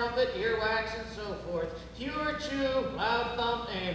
trumpet, earwax, and so forth. Pure chew, loud thump, and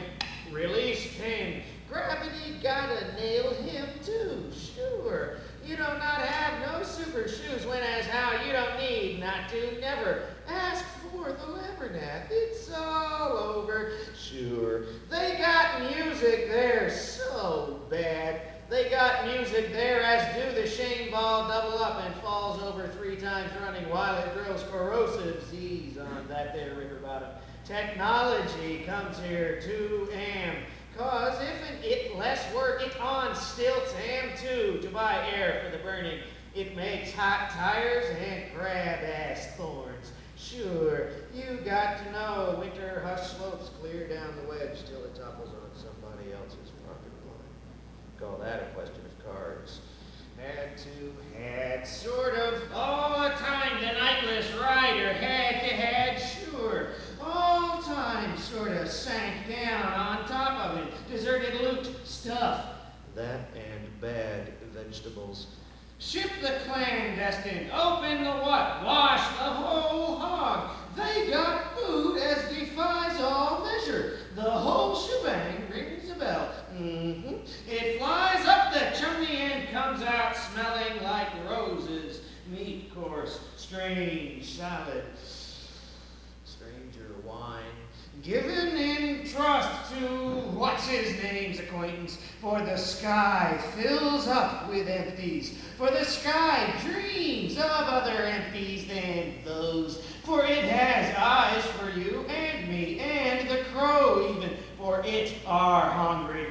release pin. Gravity gotta nail him too, sure. You do not have no super shoes, when as how you don't need not to never ask for the Levernath. It's all over, sure. They got music there so bad. They got music there as do the Shane ball double up and falls over 3 times running while it grows corrosive Z's on that there river bottom. Technology comes here to am. Cause if it less work, it on stilts am too to buy air for the burning. It makes hot tires and crab-ass thorns. Sure, you got to know winter hush slopes clear down the wedge till it topples on somebody else's property line. Call that a question of cards. Had, sort of, all the time the nightless rider had, sure. All time sort of sank down on top of it. Deserted loot stuff. That and bad vegetables. Ship the clandestine, open the what, wash the whole hog. They got food as defies all measure. The whole shebang rings a bell. It flies up the chimney and comes out smelling like roses. Meat course, strange salad, stranger wine. Given in trust to what's-his-name's acquaintance, for the sky fills up with empties, for the sky dreams of other empties than those, for it has eyes for you and me, and the crow even, for it are hungry.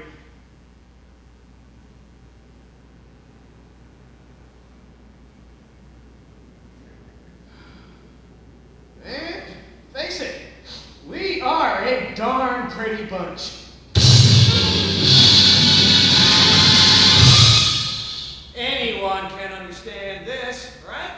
And face it, we are a darn pretty bunch. Anyone can understand this, right?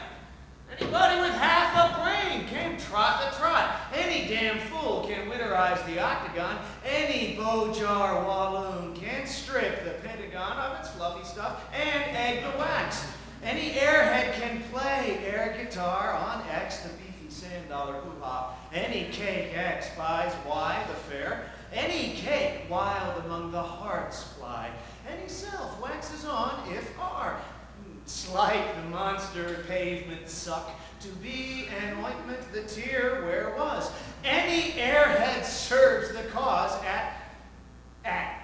Anybody with half a brain can trot the trot. Any damn fool can winterize the octagon. Any bojar walloon can strip the pentagon of its fluffy stuff and egg the wax. Any airhead can play air guitar on X, the beefy $10 hoo-ha. Any cake X buys Y, the fair. Any cake wild among the hearts fly. Any self waxes on if R. Slight the monster pavement suck, to be an ointment the tear where was. Any airhead serves the cause at.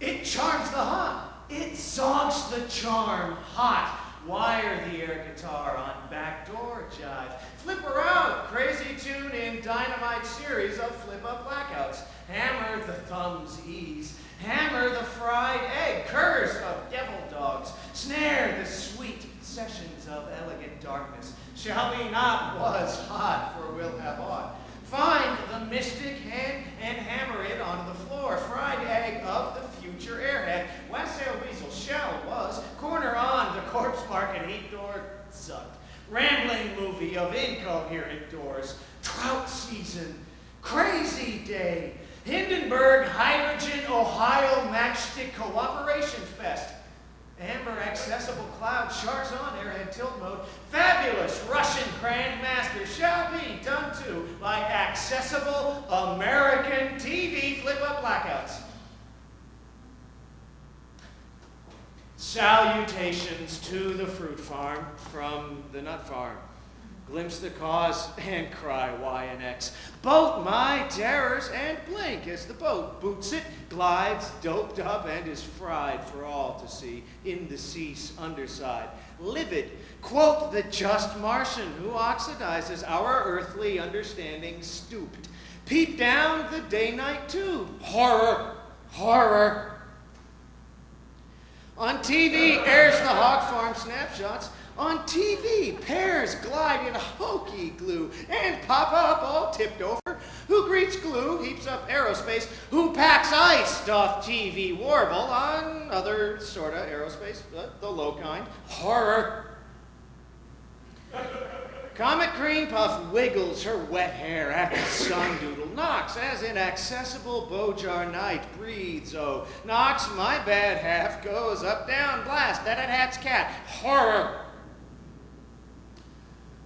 It charms the hot. It zonks the charm hot. Wire the air guitar on backdoor jive. Flip her out, crazy tune in dynamite series of flip-up blackouts. Hammer the thumb's ease. Hammer the fried egg, curse of devil dogs. Snare the sweet sessions of elegant darkness. Shall we not was hot, for we'll have aught. Find the mystic hand and hammer it onto the floor. Fried egg of the future airhead. Wassail weasel shell was. Corner on the corpse market 8-door sucked. Rambling movie of incoherent doors. Trout season. Crazy day. Hindenburg Hydrogen Ohio Matchstick Cooperation Fest. Amber accessible cloud charts on airhead tilt mode. Fabulous Russian Grandmaster shall be done to by accessible American TV flip-up blackouts. Salutations to the fruit farm from the nut farm. Glimpse the cause and cry Y and X. Boat my terrors and blink as the boat boots it, glides, doped up, and is fried for all to see in the sea's underside. Livid, quote the just Martian who oxidizes our earthly understanding stooped. Peep down the day-night tube. Horror, horror. On TV airs the hog farm snapshots. On TV, pairs glide in hokey glue and pop up all tipped over. Who greets glue, heaps up aerospace. Who packs ice, doth TV warble on other sorta aerospace, the low kind. Horror. Comet Cream Puff wiggles her wet hair at the sun doodle. Knocks as inaccessible bojar night breathes, oh. Knocks my bad half goes up down blast that it hat's cat. Horror.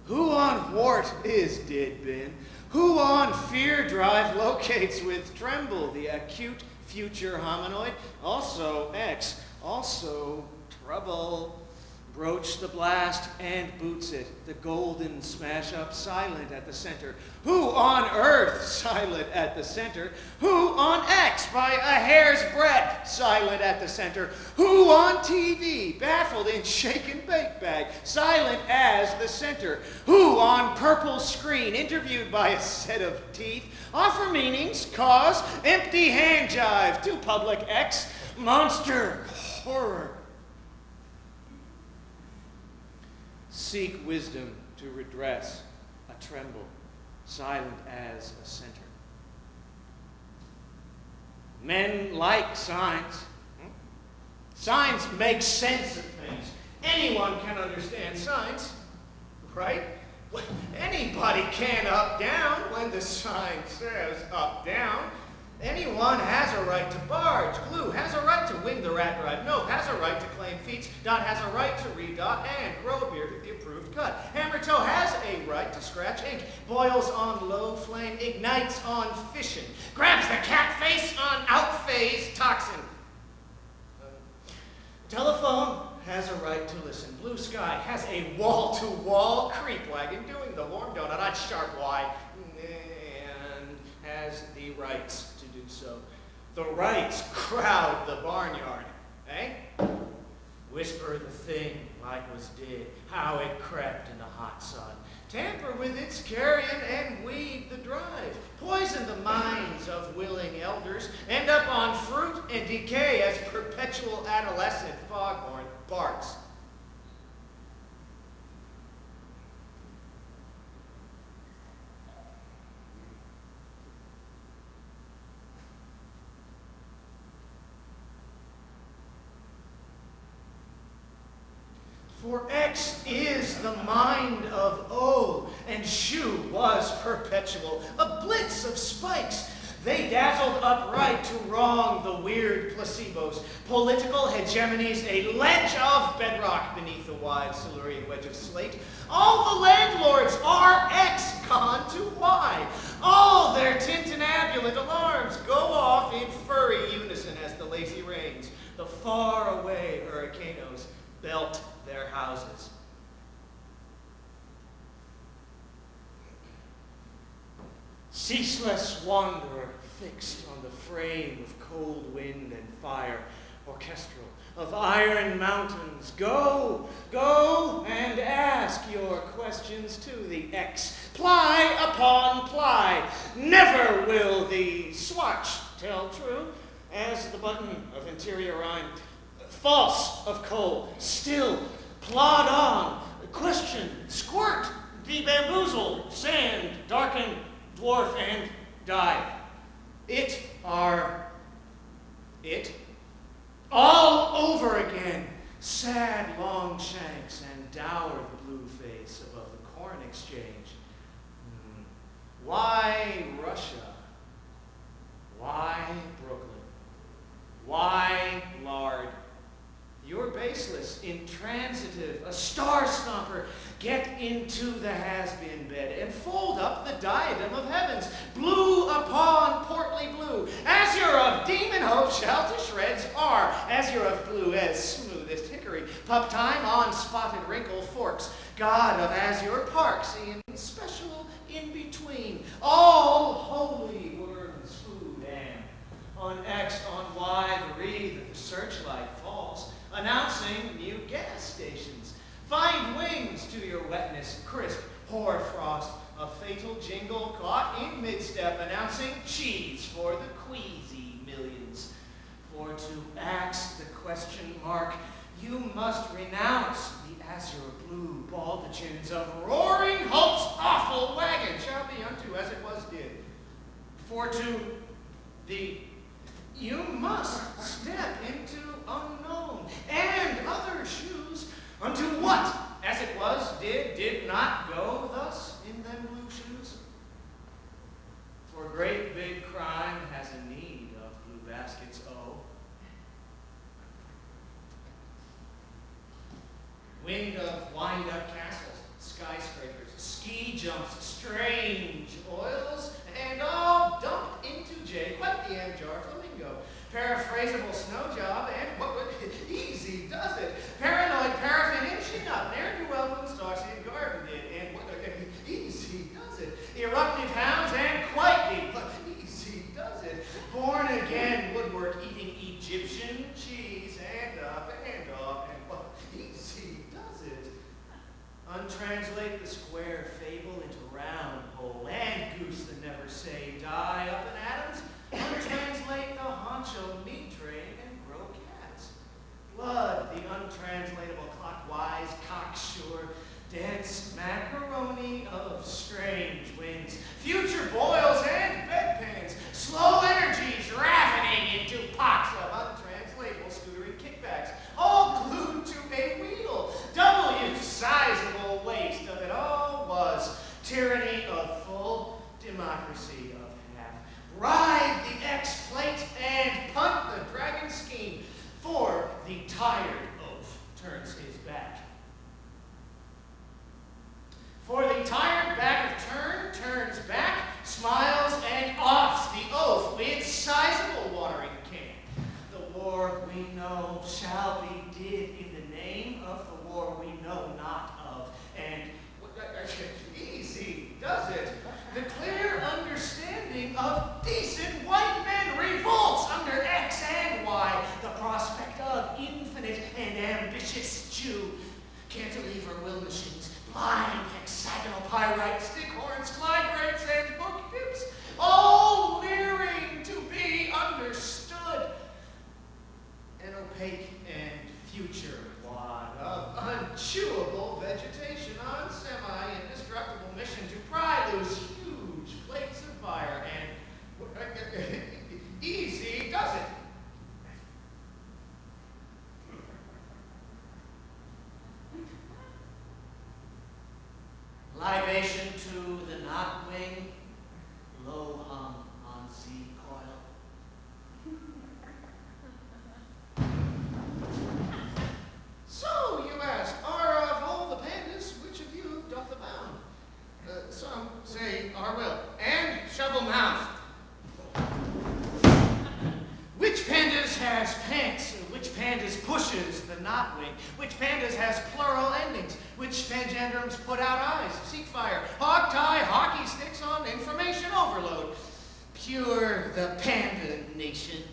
Who on Wart is did been? Who on Fear Drive locates with Tremble the acute future hominoid? Also X, also Trouble. Broach the blast and boots it, the golden smash up silent at the center. Who on earth silent at the center? Who on X by a hair's breadth silent at the center? Who on TV baffled in shaken bake bag silent as the center? Who on purple screen interviewed by a set of teeth offer meanings, cause, empty hand jive to public X, monster, horror. Seek wisdom to redress a tremble, silent as a center. Men like signs. Signs make sense of things. Anyone can understand signs, right? Anybody can up, down when the sign says up, down. Anyone has a right to barge. Glue has a right to wing the rat drive. No has a right to claim feats. Dot has a right to read dot and grow a beard with the approved cut. Hammer toe has a right to scratch ink. Boils on low flame, ignites on fission. Grabs the cat face on outphase toxin. Telephone has a right to listen. Blue sky has a wall-to-wall creep wagon doing the warm donut on sharp Y and has the rights to do so. The rights crowd the barnyard, eh? Whisper the thing like was did, how it crept in the hot sun. Tamper with its carrion and weed the drive. Poison the minds of willing elders. End up on fruit and decay as perpetual adolescent foghorn barks. For X is the mind of O, and Shu was perpetual, a blitz of spikes. They dazzled upright to wrong the weird placebos. Political hegemonies, a ledge of bedrock beneath a wide Silurian wedge of slate. All the landlords are X gone to Y. All their tintinabulent alarms go off in furry unison as the lazy rains, the faraway hurricanos, belt their houses. Ceaseless wanderer fixed on the frame of cold wind and fire, orchestral of iron mountains, go, go and ask your questions to the X. Ply upon ply, never will the swatch tell true as the button of interior rhyme. False of coal, still plod on, question, squirt, de-bamboozle, sand, darken, dwarf, and die. It all over again. Sad long shanks and dour blue face above the corn exchange. Why Russia? Why Brooklyn? Why lard? You're baseless, intransitive, a star stomper. Get into the has-been bed and fold up the diadem of heavens. Blue upon portly blue. Azure of demon hope shall to shreds are. Azure of blue as smoothest hickory. Pup time on spotted wrinkle forks. God of azure parks in special in between. All holy words food and on X, on Y, the wreath of the searchlight falls, announcing new gas stations. Find wings to your wetness, crisp hoarfrost, a fatal jingle caught in midstep, announcing cheese for the queasy millions. For to ask the question mark, you must renounce the azure blue baldachins of roaring hope's awful wagon shall be unto as it was did. For to the you must step into unknown and other shoes unto what, as it was, did not go thus in them blue shoes. For great big crime has a need of blue baskets, oh. Wind of wind-up castles, skyscrapers, democracy of half. Ride the X plate and punt the dragon scheme, for the tired oaf turns his back. For the tired back of turn turns back, smiles and offs the oaf with sizable watering can. The war we know shall be did in the name of the war we know not of. And easy, does it? The clear understanding of decent white men revolts under X and Y. The prospect of infinite and ambitious Jew. Cantilever will machines, blind hexagonal pyrite, stickhorns, fly grates, and book tips, all leering to be understood. An opaque and future wad of unchewable vegetation on semi-indestructible mission to pry those huge plates of fire and easy does it. Libation to the knot wing, low hum on Z coil. So, you ask, are of all the pandas, which of you doth abound? Some say our will, and shovel mouth. Which pandas has pants? Which pandas pushes the knot wing? Which pandas has plural endings? Which pangendrums put out eyes, seek fire, hog tie, hockey sticks on information overload? Pure the panda nation,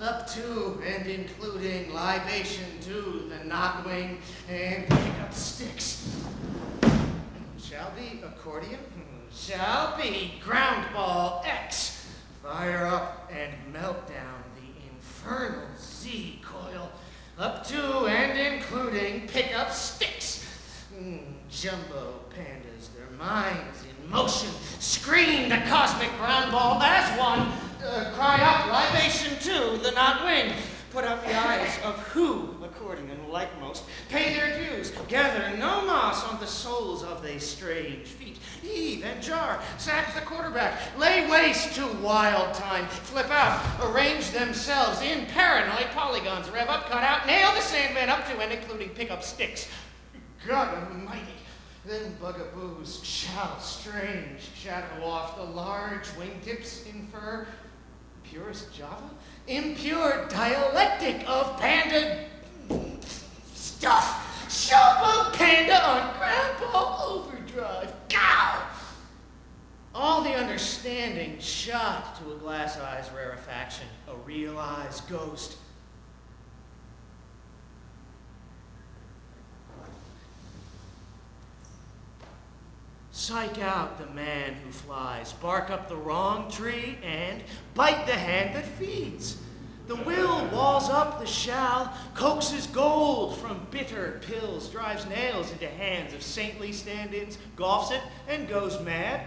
up to and including libation to the knot wing and pick up sticks. Shall be accordion, shall be ground ball X. Fire up and melt down the infernal Z coil, up to and including pick up sticks. Jumbo pandas, their minds in motion, scream the cosmic ground ball as one. Cry up libation to the knot wing. Put out the eyes of who, accordion like most, pay their dues, gather no moss on the soles of they strange feet, heave and jar, sack the quarterback, lay waste to wild time, flip out, arrange themselves in paranoid polygons, rev up, cut out, nail the Sandman up to and including pick up sticks. God almighty, then bugaboos shall strange shadow off the large wingtips infer purest Java, impure dialectic of panda stuff, showboat panda on grandpa overdrive. Gow! All the understanding shot to a glass eye's rarefaction, a realized ghost. Psych out the man who flies, bark up the wrong tree, and bite the hand that feeds. The will walls up the shall, coaxes gold from bitter pills, drives nails into hands of saintly stand-ins, golfs it, and goes mad.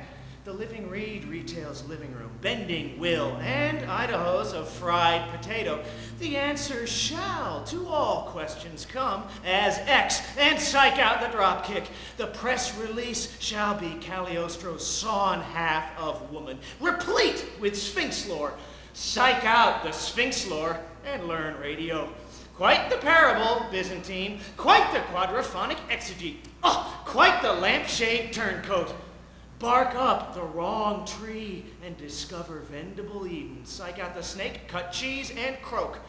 The living reed retails living room, bending will, and Idaho's of fried potato. The answer shall to all questions come as X, and psych out the drop kick. The press release shall be Cagliostro's sawn half of woman, replete with Sphinx lore. Psych out the Sphinx lore and learn radio. Quite the parable, Byzantine, quite the quadraphonic exegete. Oh, quite the lampshade turncoat. Bark up the wrong tree and discover vendible Eden. Psych out the snake, cut cheese, and croak.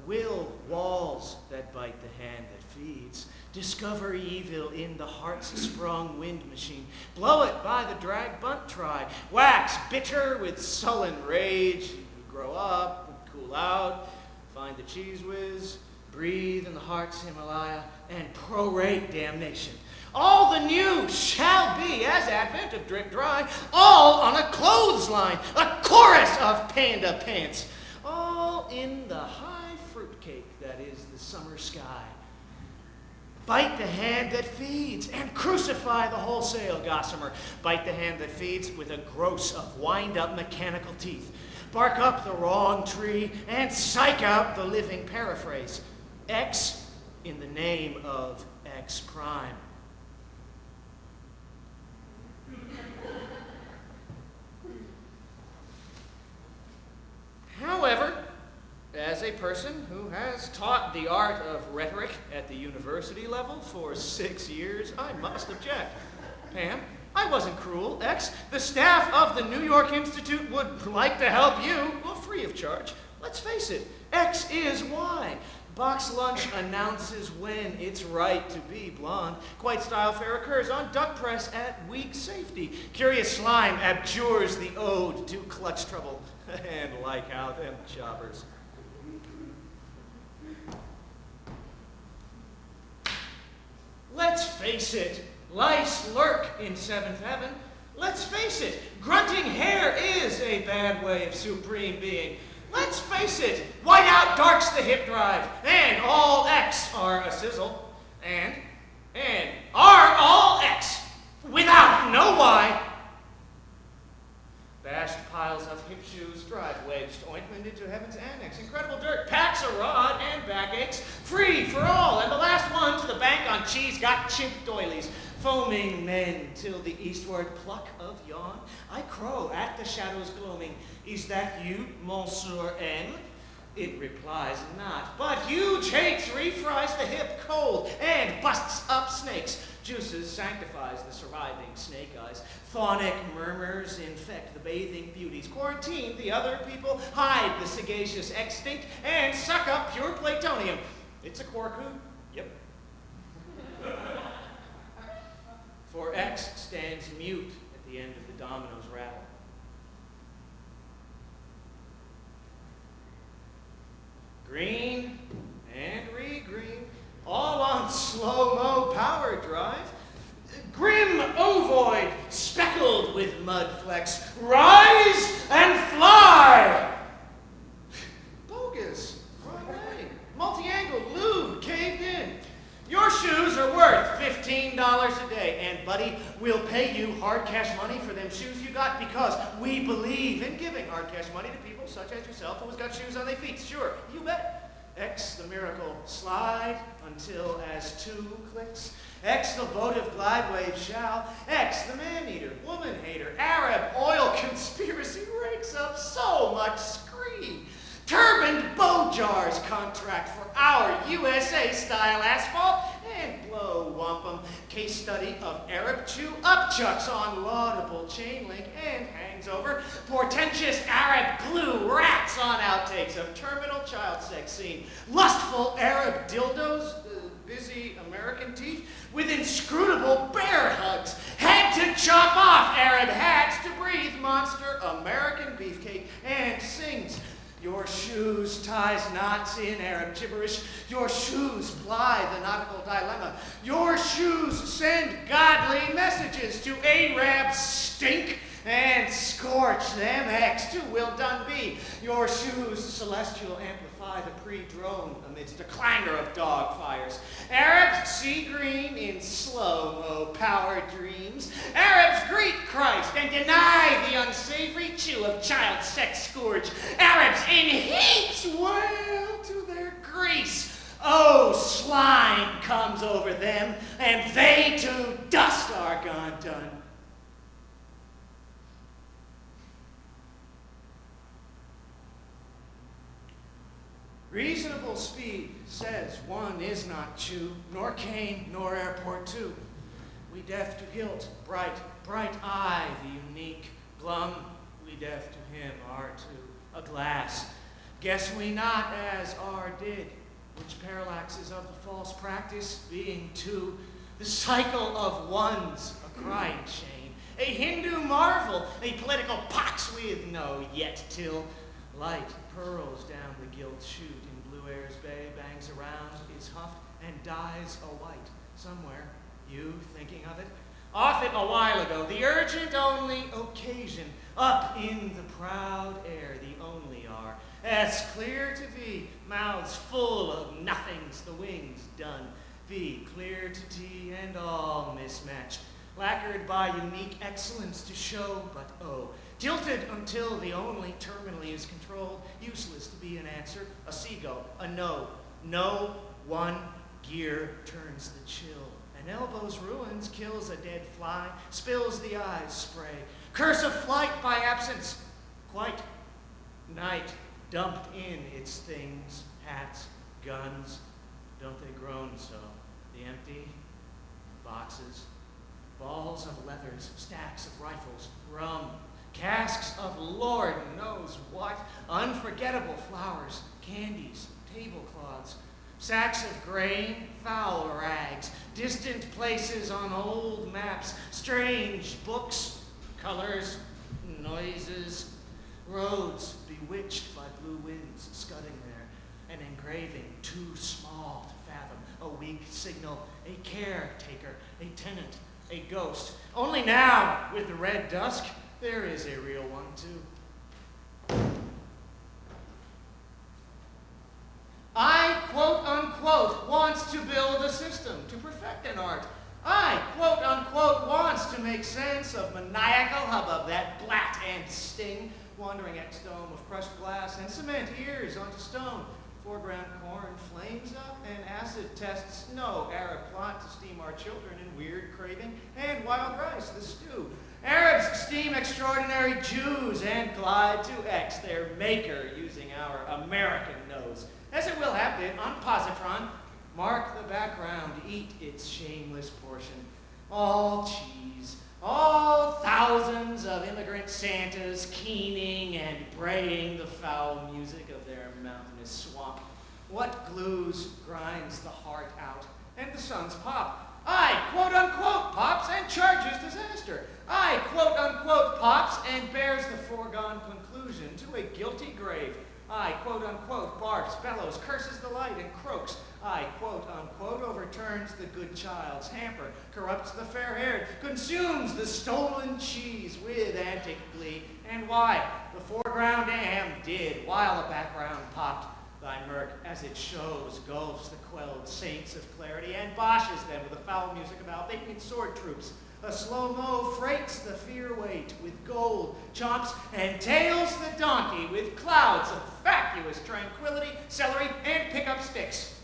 Will walls that bite the hand that feeds. Discover evil in the heart-sprung wind machine. Blow it by the drag bunt try. Wax bitter with sullen rage. Grow up, cool out, find the cheese whiz, breathe in the heart's Himalaya, and prorate damnation. All the new shall be as advent of drip dry, all on a clothesline, a chorus of panda pants, all in the high fruitcake that is the summer sky. Bite the hand that feeds and crucify the wholesale gossamer. Bite the hand that feeds with a gross of wind-up mechanical teeth. Bark up the wrong tree and psych out the living paraphrase. X in the name of X prime. person who has taught the art of rhetoric at the university level for 6 years, I must object. Pam, I wasn't cruel. X, the staff of the New York Institute would like to help you, well, free of charge. Let's face it, X is Y. Box lunch announces when it's right to be blonde. Quite style fair occurs on duck press at weak safety. Curious slime abjures the ode to clutch trouble. And like how them jobbers. Let's face it, lice lurk in seventh heaven. Let's face it, grunting hair is a bad way of supreme being. Let's face it, white out darks the hip drive, and all X are a sizzle, and are all X, without no Y. Bashed piles of hip shoes drive wedged ointment into heaven's annex. Incredible dirt packs a rod and backaches, free for all, and the last one to the bank on cheese got chimp doilies. Foaming men till the eastward pluck of yawn. I crow at the shadows gloaming. Is that you, Monsieur N? It replies not, but huge hates refries the hip cold and busts up snakes. Juices sanctifies the surviving snake eyes. Phonic murmurs infect the bathing beauties. Quarantine the other people, hide the sagacious extinct, and suck up pure plutonium. It's a quarku. Yep. For X stands mute at the end of the domino's rattle. Green and re-green, all on slow-mo power drive. Grim ovoid, speckled with mud flecks, rise and fly! Bogus, wrong way, multi-angled, lube, caved in. Your shoes are worth $15 a day, and buddy, we'll pay you hard cash money for them shoes you got because we believe in giving hard cash money to people such as yourself who's got shoes on their feet. Sure, you bet. X the miracle, slide until as two clicks. X the votive glide wave shall. X the man-eater, woman-hater, Arab oil conspiracy rakes up so much scree. Turbaned bow jars contract for our USA-style asphalt and blow wampum. Case study of Arab chew upchucks on laudable chain link and hangs over. Portentous Arab glue rats on outtakes of terminal child sex scene. Lustful Arab dildos, busy American teeth with inscrutable bear hugs. Had to chop off Arab hats to breathe monster American beefcake and sings. Your shoes ties knots in Arab gibberish. Your shoes ply the nautical dilemma. Your shoes send godly messages to Arabs stink and scorch them X to will done be. Your shoes celestial amplify the pre-drone amidst a clangor of dog fires. Arabs see green in slow-mo power dreams. Arabs greet Christ and deny the unsavory chew of child sex scourge. Arabs in heaps wail to their grease. Oh, slime comes over them, and they to dust are gone done. Reasonable speed says one is not chew, nor cane, nor airport too. We deaf to guilt, bright eye, the unique, glum, we deaf to him are to a glass. Guess we not as are did, which parallaxes of the false practice being two, the cycle of ones, a crying chain, a Hindu marvel, a political pox with no yet till light purls down the gilt chute in blue air's bay, bangs around, is huffed, and dies a white somewhere. You thinking of it? Off it a while ago, the urgent only occasion, up in the proud air, the only are, as clear to V, mouths full of nothings, the wings done, V, clear to T, and all mismatched, lacquered by unique excellence to show, but oh, tilted until the only terminally is controlled, useless to be an answer, a seagull, a no, no one gear turns the chill. An elbow's ruins kills a dead fly, spills the eyes spray. Curse of flight by absence, quite night dumped in its things. hats, guns. Don't they groan so? The empty boxes, balls of leathers, stacks of rifles, rum, casks of Lord knows what, unforgettable flowers, candies, tablecloths, sacks of grain, foul rags, distant places on old maps, strange books, colors, noises, roads bewitched by blue winds scudding there, an engraving too small to fathom, a weak signal, a caretaker, a tenant, a ghost. Only now, with the red dusk, there is a real one too. I, quote unquote, wants to build a system to perfect an art. I, quote unquote, wants to make sense of maniacal hubbub, that blat and sting, wandering ex-dome of crushed glass and cement ears onto stone. Foreground corn flames up and acid tests no Arab plot to steam our children in weird craving and wild rice, the stew. Arabs steam extraordinary Jews and glide to X, their maker, using our American nose. As it will have been on positron, mark the background, eat its shameless portion. All cheese, all thousands of immigrant Santas keening and braying the foul music of their mountainous swamp. What glues grinds the heart out, and the suns pop. I, quote unquote, pops and charges disaster. I, quote unquote, pops and bears the foregone conclusion to a guilty grave. I, quote unquote, barks, bellows, curses the light, and croaks. I, quote unquote, overturns the good child's hamper, corrupts the fair-haired, consumes the stolen cheese with antic glee. And why? The foreground am did, while the background popped. Thy murk, as it shows, gulfs the quelled saints of clarity and boshes them with the foul music of Albanian sword troops. A slow-mo freights the fear weight with gold, chomps and tails the donkey with clouds of vacuous tranquility, celery, and pickup sticks.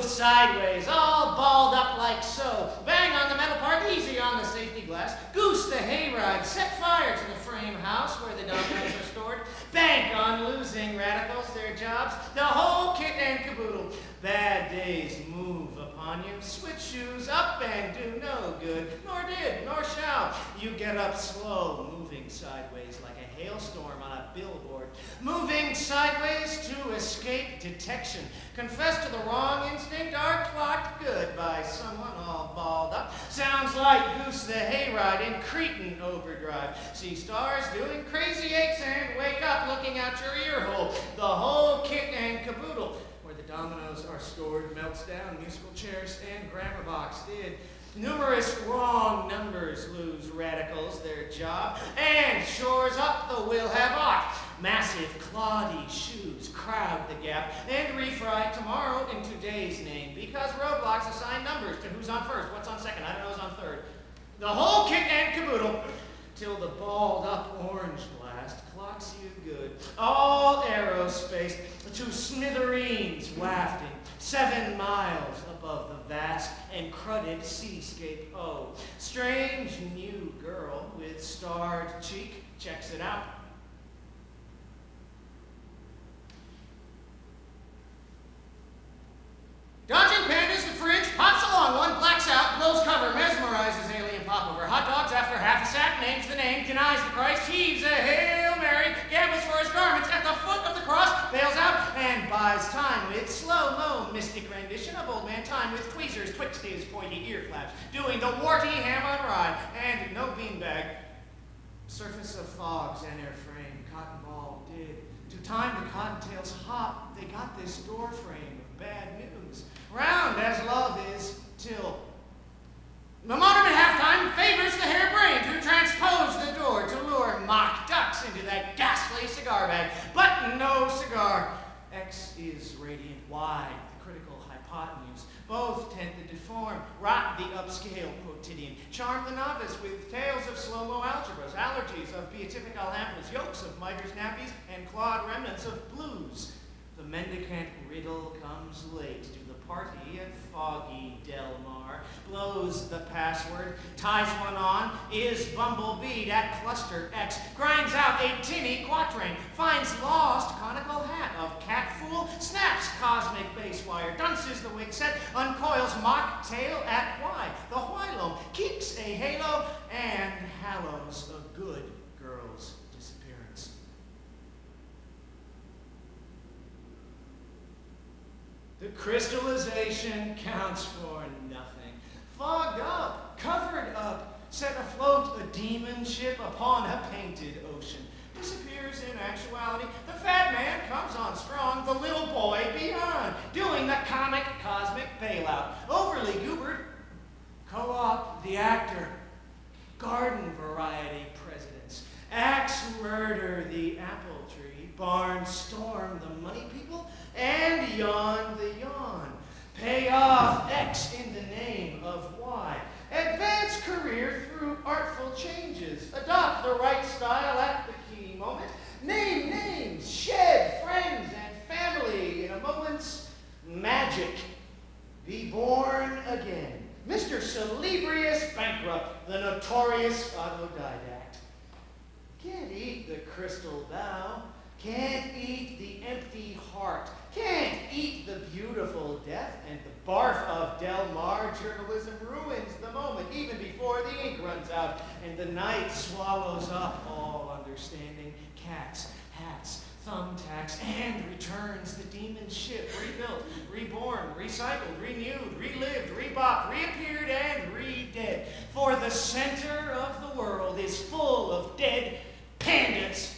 Sideways, all balled up like so. Bang on the metal part, easy on the safety glass. Goose the hayride, set fire to the frame house where the dominoes are stored. Bank on losing radicals their jobs. The whole kit and caboodle. Bad days move upon you. Switch shoes up and do no good. Nor did, nor shall. You get up slow, moving sideways like a hailstorm on a billboard. Moving sideways to escape detection. Confess to the wrong instinct, are clocked good by someone all balled up. Sounds like Goose the Hayride in Cretan overdrive. See stars doing crazy aches and wake up looking out your ear hole. The whole kit and caboodle. Where the dominoes are stored, melts down, musical chairs and grammar box did. Numerous wrong numbers lose radicals their job, and shores up the will have ought. Massive cloddy shoes crowd the gap and refried tomorrow in today's name, because roadblocks assign numbers to who's on first, what's on second, I don't know who's on third. The whole kit and caboodle, till the balled up orange blast clocks you good. All aerospace to smithereens wafting 7 miles above the vast and cruddy seascape. Oh, strange new girl with starred cheek checks it out. Dodging pandas, the fridge, hops along, one blacks out, blows cover, mesmerizes alien popover. Hot dogs after half a sack, names the name, denies the Christ, heaves a Hail Mary, gambles for his garments at the foot of the cross, bails out, and buys time with slow-mo mystic rendition of old man time with tweezers twixt his pointy ear flaps, doing the warty ham on rye, and no beanbag. Surface of fogs and airframe, cotton ball did. To time the cottontails hop, they got this door frame of bad news. Round as love is, till the modern at halftime favors the harebrained who transpose the door to lure mock ducks into that ghastly cigar bag. But no cigar. X is radiant, Y the critical hypotenuse. Both tend to deform, rot the upscale quotidian, charm the novice with tales of slow-mo algebras, allergies of beatific alhambras, yolks of mitre's nappies, and clawed remnants of blues. The mendicant riddle comes late to the party at foggy Del Mar, blows the password, ties one on, is bumblebeed at cluster X, grinds out a tinny quatrain, finds lost conical hat of cat fool, snaps cosmic base wire, dunces the wig set, uncoils mock tail at Y, the whilome, keeps a halo, and hallows a good girl's disappearance. The crystallization counts for nothing. Fogged up, covered up, set afloat a demon ship upon a painted ocean. Disappears in actuality. The fat man comes on strong, the little boy beyond, doing the comic cosmic bailout. Overly goobered, co-op the actor, garden variety presidents, axe murder the apple tree, barnstorm the money people, and yawn the yawn. Pay off X in the name of Y. Advance career through artful changes. Adopt the right style at the key moment. Name names, shed friends and family in a moment's magic. Be born again. Mr. Celebrious Bankrupt, the notorious autodidact. Can't eat the crystal bow. Can't eat the empty heart. Can't eat the beautiful death, and the barf of Del Mar journalism ruins the moment even before the ink runs out, and the night swallows up all understanding. Cats, hats, thumbtacks, and returns the demon ship, rebuilt, reborn, recycled, renewed, relived, rebopped, reappeared, and re-dead. For the center of the world is full of dead pandas.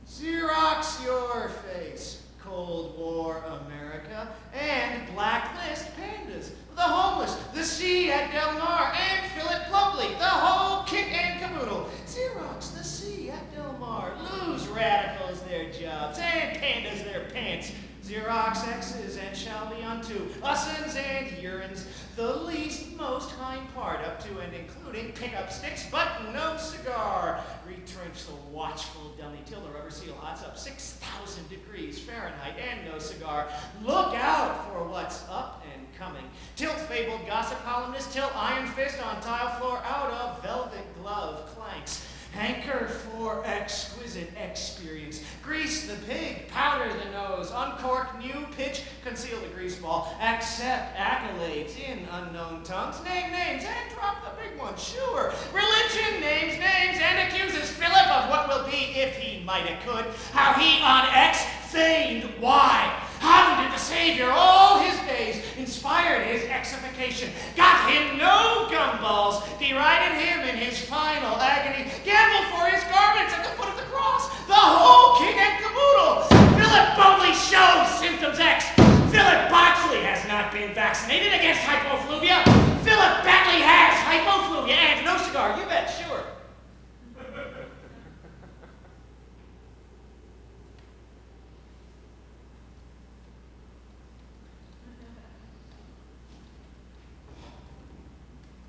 Xerox your face, Cold War America, and blacklist pandas, the homeless, the sea at Del Mar, and Philip Plumley, the whole kit and caboodle. Xerox the sea at Del Mar, lose radicals their jobs, and pandas their pants. Xerox X's and shall be unto usins and urines, the least most hind part up to and including pickup sticks, but no cigar. Retrench the watchful dummy till the rubber seal hots up 6,000 degrees Fahrenheit and no cigar. Look out for what's up and coming. Tilt fabled gossip columnist, tilt iron fist on tile floor out of velvet glove clanks. Hanker for exquisite experience. Grease the pig, powder the nose, uncork new pitch, conceal the grease ball, accept accolades in unknown tongues, name names, and drop the big one, sure. Religion names names and accuses Philip of what will be if he he mighty could, how he on X feigned Y, hounded the Savior all his days, inspired his Xification, got him no gumballs, derided him in his final agony, gambled for his garments at the foot of the cross, the whole king and caboodle. Philip boldly shows symptoms X. Philip Boxley has not been vaccinated against hypofluvia. Philip Batley has hypofluvia and no cigar, you bet, sure.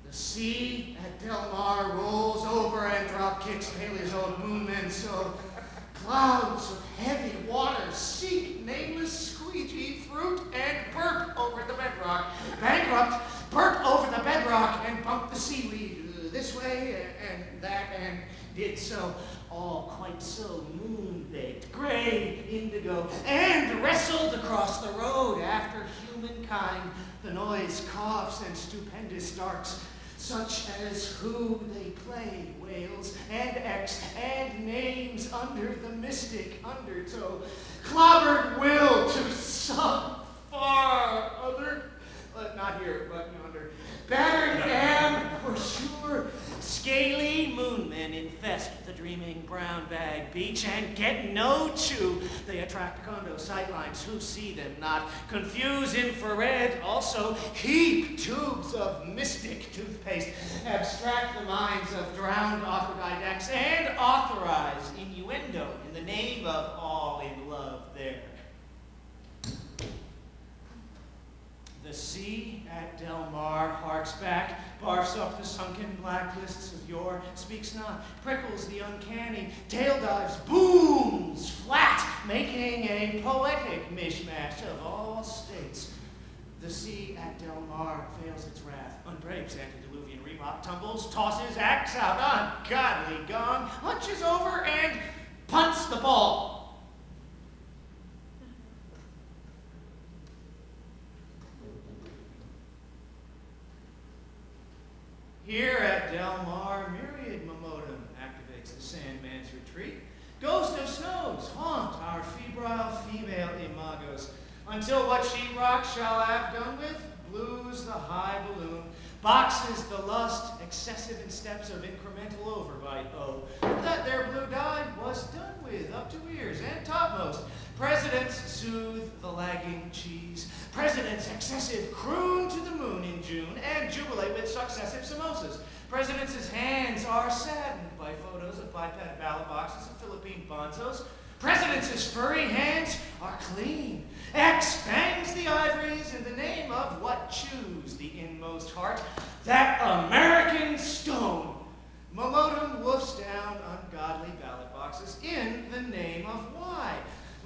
The sea at Del Mar rolls over and drop kicks Paley's old moonmen so clouds of heavy water seek nameless squeegee, fruit, and burp over the bedrock. Bankrupt, burp over the bedrock and bump the seaweed this way and that and did so, all quite so moon-baked, gray indigo, and wrestled across the road after humankind. The noise coughs and stupendous darks, such as who they play, whales and X, and names under the mystic undertow, clobbered will to some far other, not here, but yonder, battered am for sure, scaly moonmen infest the dreaming brown bag beach and get no chew. They attract condo sightlines who see them not, confuse infrared, also heap tubes of mystic toothpaste, abstract the minds of drowned autodidacts, and authorize innuendo in the name of all in love there. The sea at Del Mar harks back, barfs up the sunken blacklists of yore, speaks not, prickles the uncanny, tail dives, booms flat, making a poetic mishmash of all states. The sea at Del Mar fails its wrath, unbreaks antediluvian rebop, tumbles, tosses, acts out, ungodly gong, hunches over and punts the ball. Here at Del Mar, myriad Momotum activates the Sandman's retreat. Ghost of snows haunt our febrile female imagos, until what sheetrock shall have done with, blues the high balloon, boxes the lust, excessive in steps of incremental overbite, oh, that their blue dye was done with, up to ears and topmost. Presidents soothe the lagging cheese. Presidents excessive croon to the moon in June and jubilate with successive samosas. Presidents' hands are saddened by photos of biped ballot boxes of Philippine bonzos. Presidents' furry hands are clean. X bangs the ivories in the name of what chews the inmost heart, that American stone. Momotum woofs down ungodly ballot boxes in the name of why.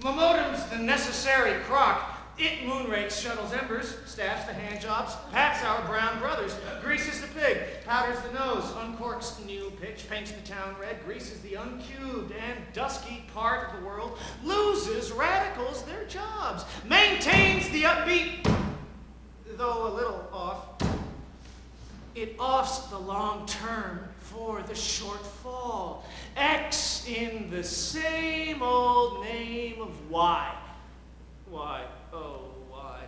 Momotum's the necessary crock. It moonrakes, shuttles embers, staffs the hand jobs, pats our brown brothers, greases the pig, powders the nose, uncorks new pitch, paints the town red, greases the uncubed and dusky part of the world, loses radicals their jobs, maintains the upbeat, though a little off. It offs the long term for the short fall. X in the same old name of Y. Why? Oh, why?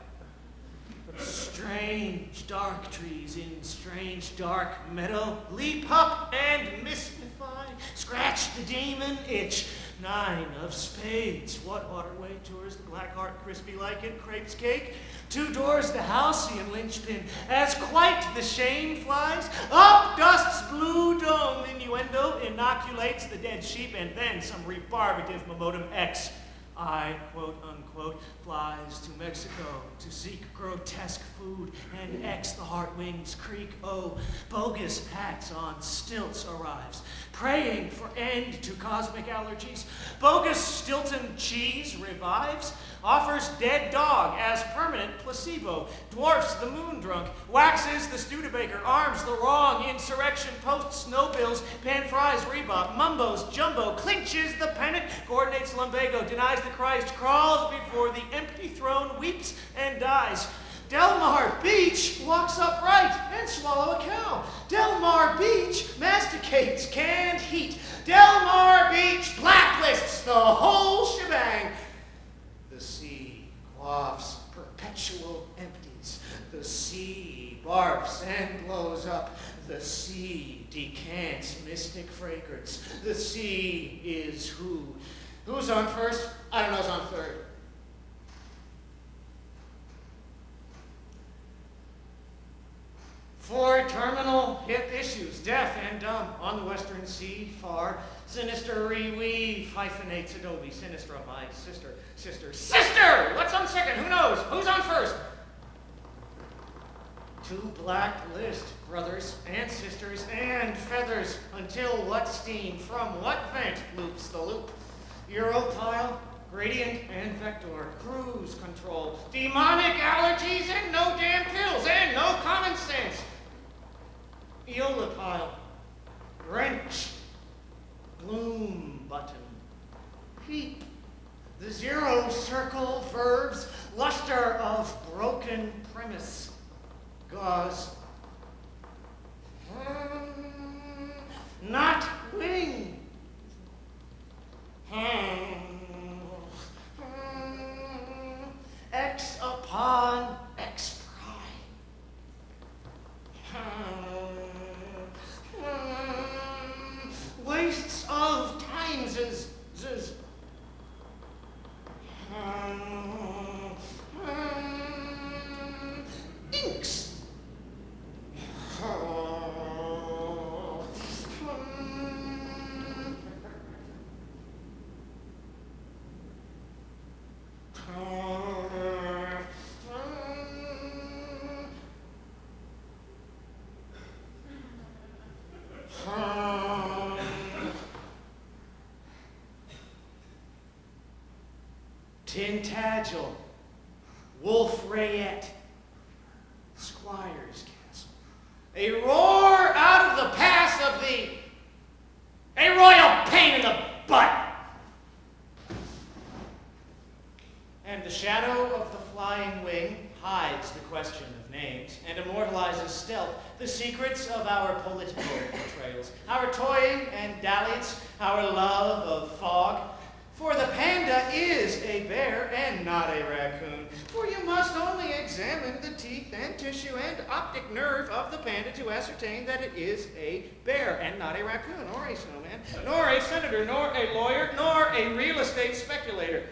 Strange dark trees in strange dark meadow leap up and mystify, scratch the demon itch. 9 of spades. What waterway tours the black heart crispy like in crepes cake? 2 doors the halcyon linchpin, as quite the shame flies. Up dust's blue dome innuendo inoculates the dead sheep, and then some rebarbative Momotum X. I, quote unquote, flies to Mexico to seek grotesque food, and X the heart wings creak. Oh, bogus hats on stilts arrives, praying for end to cosmic allergies. Bogus Stilton cheese revives, offers dead dog as permanent placebo, dwarfs the moon drunk, waxes the Studebaker, arms the wrong insurrection, posts snow bills, pan fries rebop, mumbos jumbo, clinches the pennant, coordinates lumbago, denies the Christ, crawls before the empty throne, weeps and dies. Del Mar Beach walks upright and swallow a cow. Del Mar Beach masticates canned heat. Del Mar Beach blacklists the whole shebang. The sea quaffs perpetual empties. The sea barfs and blows up. The sea decants mystic fragrance. The sea is who? Who's on first? I don't know who's on third. Four terminal hit issues, deaf and dumb, on the western sea far. Sinister reweave hyphenates Adobe Sinistra, my sister. Sister! What's on second? Who knows? Who's on first? Two blacklist brothers and sisters and feathers until what steam from what vent loops the loop. Europile, gradient and vector, cruise control, demonic allergies and no damn pills and no common sense. Eolipile, wrench, gloom button, peep, the zero circle verbs, luster of broken premise, gauze, not wing, X upon X wastes of times is inks. Tintagel, Wolf Rayette, Squire's Castle. A roar out of the pass of a royal pain in the butt. And the shadow of the flying wing hides the question of names and immortalizes stealth, the secrets of our political portrayals, our toying and dalliance, our love of fog. For the panda is a bear and not a raccoon. For you must only examine the teeth and tissue and optic nerve of the panda to ascertain that it is a bear and not a raccoon, or a snowman, nor a senator, nor a lawyer, nor a real estate speculator.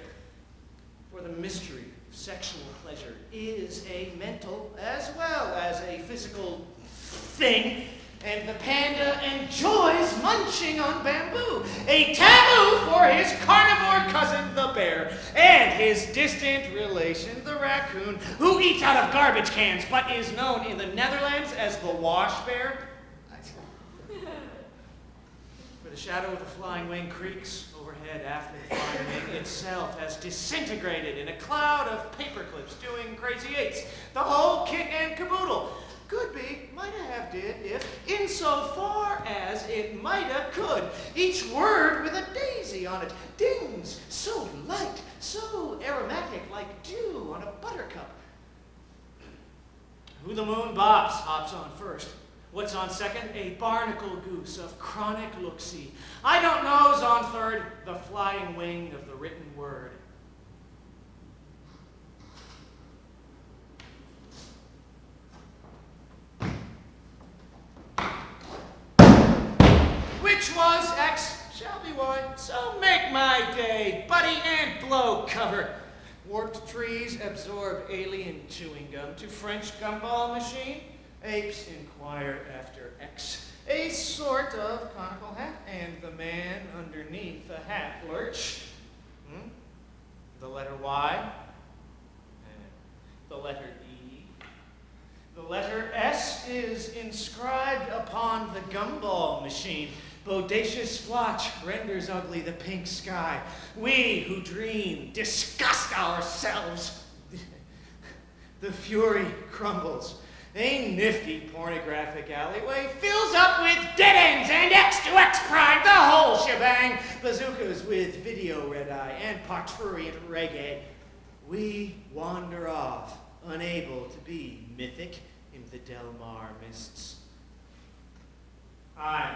For the mystery of sexual pleasure is a mental as well as a physical thing. And the panda enjoys munching on bamboo, a taboo for his carnivore cousin, the bear, and his distant relation, the raccoon, who eats out of garbage cans, but is known in the Netherlands as the wash bear. For the shadow of the flying wing creaks overhead after the flying wing itself has disintegrated in a cloud of paperclips doing crazy eights. The whole kit and caboodle. Could be, might have did, if, insofar as it might have could. Each word with a daisy on it, dings, so light, so aromatic, like dew on a buttercup. Who the moon bops hops on first. What's on second? A barnacle goose of chronic look-see. I don't know's on third, the flying wing of the written word. Which was X shall be Y, so make my day, buddy, and blow cover. Warped trees absorb alien chewing gum to French gumball machine. Apes inquire after X, a sort of conical hat, and the man underneath the hat lurch. The letter Y, the letter E. The letter S is inscribed upon the gumball machine. Bodacious splotch renders ugly the pink sky. We who dream disgust ourselves. The fury crumbles. A nifty pornographic alleyway fills up with dead ends and X to X prime, the whole shebang. Bazookas with video red eye and parturient reggae. We wander off, unable to be mythic in the Del Mar mists. I,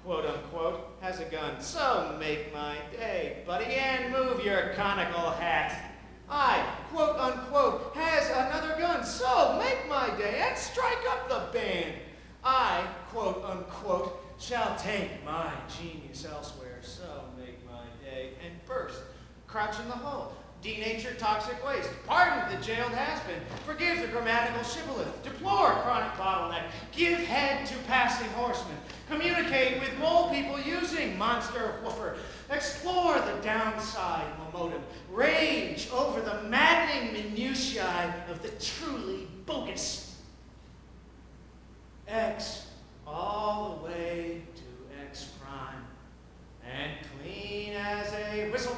quote unquote, has a gun, so make my day, buddy, and move your conical hat. I, quote unquote, has another gun, so make my day, and strike up the band. I, quote unquote, shall take my genius elsewhere, so make my day, and burst, crouch in the hole. Denature toxic waste, pardon the jailed has-been, forgive the grammatical shibboleth, deplore chronic bottleneck, give head to passing horsemen, communicate with mole people using monster woofer, explore the downside modem, rage over the maddening minutiae of the truly bogus. X all the way to X prime, and clean as a whistle.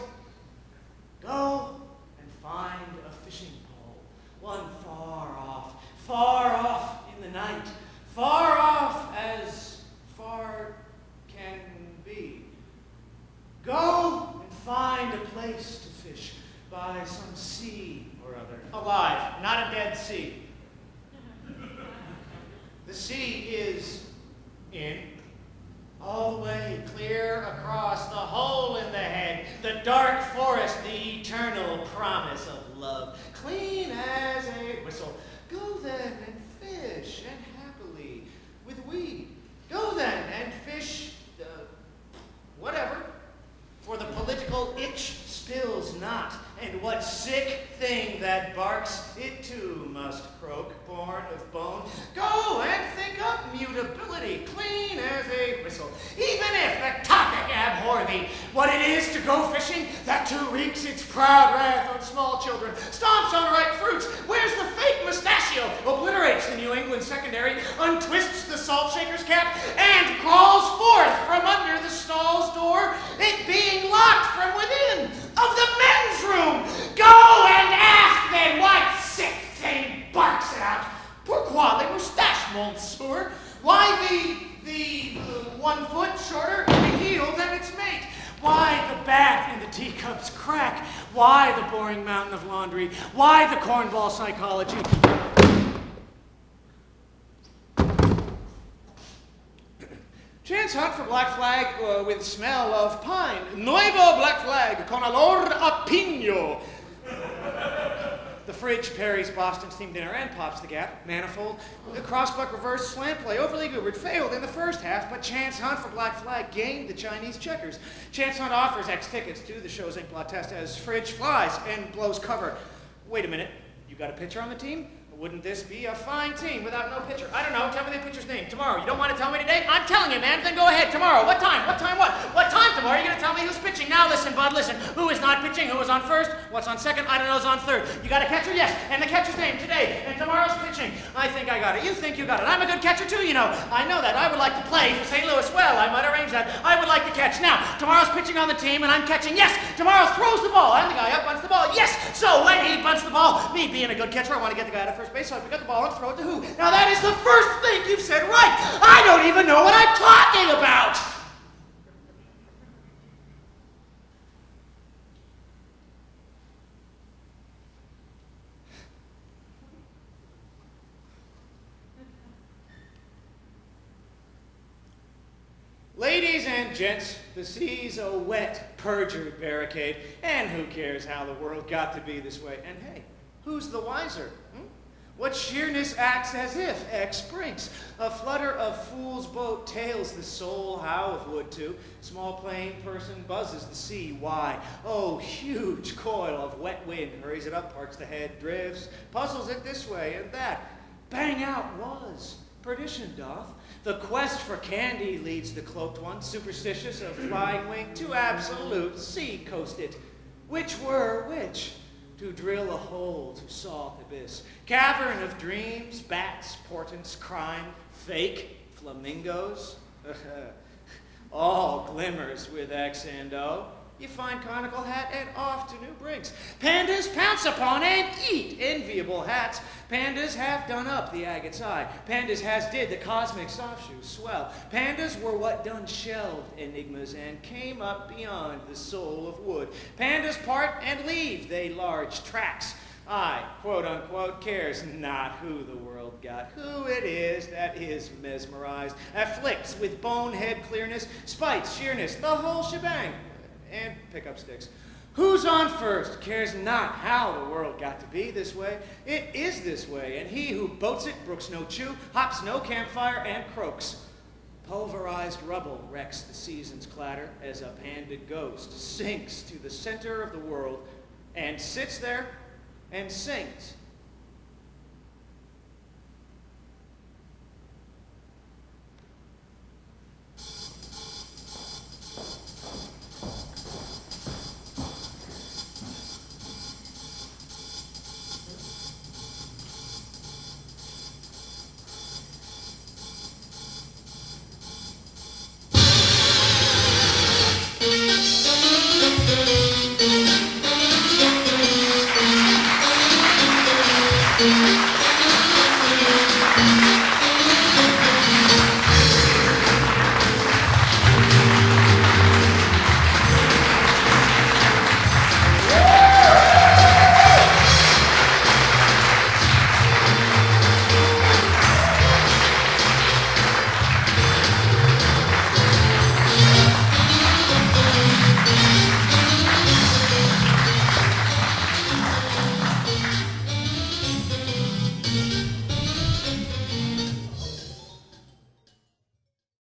Go and find a fishing pole, one far off in the night, far off as far can be. Go and find a place to fish by some sea or other, alive, not a dead sea. The sea is in, all the way clear across the hole in the head, the dark forest, the eternal promise of love, clean as a whistle. Go then and fish, and happily, with weed. Go then and fish, whatever, for the political itch spills not, and what sick thing that barks, it too must croak, born of bone. Go and think up mutability, clean as a whistle, even if the topic abhor thee. What it is to go fishing, that too wreaks its proud wrath on small children, stomps on ripe fruits, wears the fake mustachio, obliterates the New England secondary, untwists the salt shaker's cap, and crawls forth from under the stall's door, it being locked from within of the men's room. Go and ask then what sick thing barks it out. Pourquoi les moustaches, monsieur? Why the 1 foot shorter in the heel than its mate? Why the bath in the teacup's crack? Why the boring mountain of laundry? Why the cornball psychology? Chance hunt for black flag with smell of pine. Nuevo black flag con olor a piño. The fridge parries Boston steam dinner and pops the gap. Manifold. The crossbuck reverse slant play. Overly goobered failed in the first half, but Chance hunt for black flag gained the Chinese checkers. Chance hunt offers X tickets to the show's inkblot test as fridge flies and blows cover. Wait a minute. You got a pitcher on the team? Wouldn't this be a fine team without no pitcher? I don't know. Tell me the pitcher's name. Tomorrow. You don't want to tell me today? I'm telling you, man. Then go ahead. Tomorrow. What time? What time what? What time tomorrow? You're going to tell me who's pitching. Now listen, bud, listen. Who is not pitching? Who is on first? What's on second? I don't know who's on third. You got a catcher? Yes. And the catcher's name today. And tomorrow's pitching. I think I got it. You think you got it. I'm a good catcher too, you know. I know that. I would like to play for St. Louis. Well, I might arrange that. I would like to catch. Now, tomorrow's pitching on the team and I'm catching. Yes. Tomorrow throws the ball. I'm the guy up, bunts the ball. Yes. So when he bunts the ball, me being a good catcher, I want to get the guy to first base, so I pick up the ball and throw it to who? Now that is the first thing you've said right. I don't even know what I'm talking about. Ladies and gents, the sea's a wet, perjured barricade, and who cares how the world got to be this way? And hey, who's the wiser? What sheerness acts as if X sprinks? A flutter of fool's boat tails the soul how of wood to. Small plain person buzzes the sea. Why? Oh, huge coil of wet wind hurries it up, parts the head, drifts, puzzles it this way and that. Bang out was. Perdition doth. The quest for candy leads the cloaked one, superstitious of flying wing, to absolute sea coasted. Which were which? To drill a hole to salt abyss. Cavern of dreams, bats, portents, crime, fake, flamingos. All glimmers with X and O. You find conical hat and off to new brinks. Pandas pounce upon and eat enviable hats. Pandas have done up the agate's eye. Pandas has did the cosmic offshoe swell. Pandas were what done shelved enigmas and came up beyond the soul of wood. Pandas part and leave they large tracks. I, quote unquote, cares not who the world got, who it is that is mesmerized, afflicts with bonehead clearness, spite, sheerness, the whole shebang, and pickup sticks. Who's on first cares not how the world got to be this way. It is this way, and he who boats it brooks no chew, hops no campfire, and croaks. Pulverized rubble wrecks the season's clatter as a Panda ghost sinks to the center of the world and sits there and sings